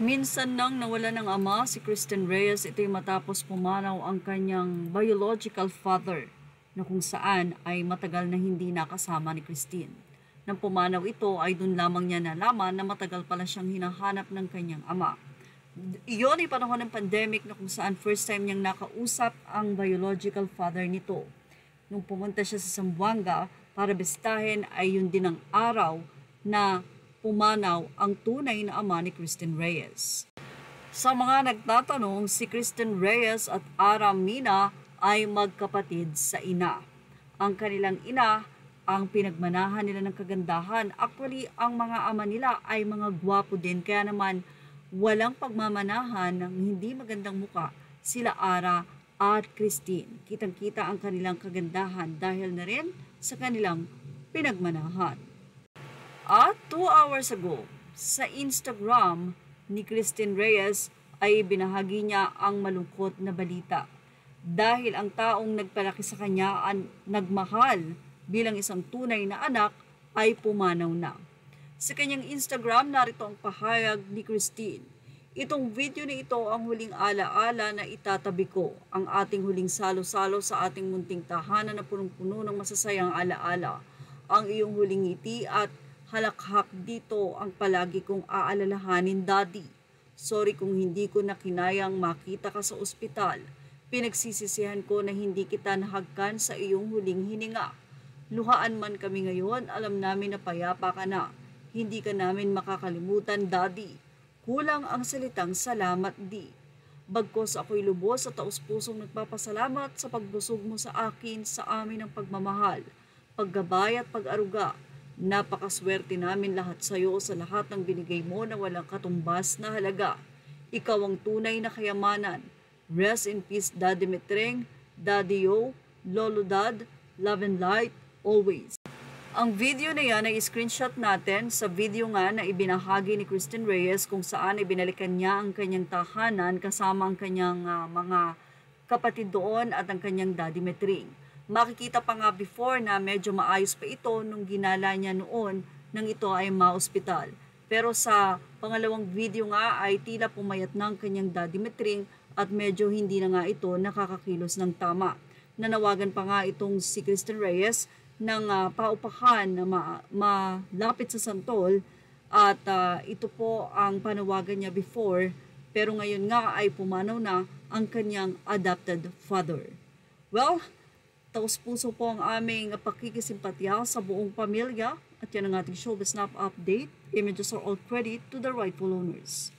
Minsan nang nawala ng ama si Kristen Reyes, ito'y matapos pumanaw ang kanyang biological father na kung saan ay matagal na hindi nakasama ni Christine. Nang pumanaw ito ay dun lamang niya nalaman na matagal pala siyang hinahanap ng kanyang ama. Iyon ay panahon ng pandemic na kung saan first time niyang nakausap ang biological father nito. Nung pumunta siya sa Zamboanga para bistahin ay yun din ang araw na pumanaw ang tunay na ama ni Kristen Reyes. Sa mga nagtatanong, si Kristen Reyes at Aram Mina ay magkapatid sa ina. Ang kanilang ina ang pinagmanahan nila ng kagandahan. Actually, ang mga ama nila ay mga gwapo din, kaya naman walang pagmamanahan ng hindi magandang muka sila Ara at Christine. Kitang-kita ang kanilang kagandahan dahil na rin sa kanilang pinagmanahan. At 2 hours ago, sa Instagram ni Kristen Reyes ay binahagi niya ang malungkot na balita. Dahil ang taong nagpalaki sa kanya ang nagmahal bilang isang tunay na anak ay pumanaw na. Sa kanyang Instagram, narito ang pahayag ni Christine. Itong video na ito ang huling alaala na itatabi ko, ang ating huling salo-salo sa ating munting tahanan na punong-puno ng masasayang alaala. Ang iyong huling ngiti at halakhak dito ang palagi kong aalalahanin, Daddy. Sorry kung hindi ko na kinayang makita ka sa ospital. Pinagsisisihan ko na hindi kita nahagkan sa iyong huling hininga. Luhaan man kami ngayon, alam namin na payapa ka na. Hindi ka namin makakalimutan, Daddy. Kulang ang salitang salamat, di. Bagkos ako'y lubos at taus-pusong nagpapasalamat sa pagbusog mo sa akin sa amin ng pagmamahal, paggabay at pag-aruga. Napakaswerte namin lahat sa iyo sa lahat ng binigay mo na walang katumbas na halaga. Ikaw ang tunay na kayamanan. Rest in peace, Daddy Metreng, Daddy Yo, Lolo Dad, love and light, always. Ang video na yan ay screenshot natin sa video nga na ibinahagi ni Kristen Reyes kung saan ibinalikan niya ang kanyang tahanan kasama ang kanyang mga kapatid doon at ang kanyang Daddy Metreng. Makikita pa nga before na medyo maayos pa ito nung ginala niya noon nang ito ay ma-ospital. Pero sa pangalawang video nga ay tila pumayat na ang kanyang Daddy Metreng at medyo hindi na nga ito nakakakilos ng tama. Nanawagan pa nga itong si Kristen Reyes ng paupahan na malapit sa santol at ito po ang panawagan niya before, pero ngayon nga ay pumanaw na ang kanyang adopted father. Well, taus-puso po ang aming pakikisimpatya sa buong pamilya at yan ang ating Showbiz Snap update. Images are all credit to the rightful owners.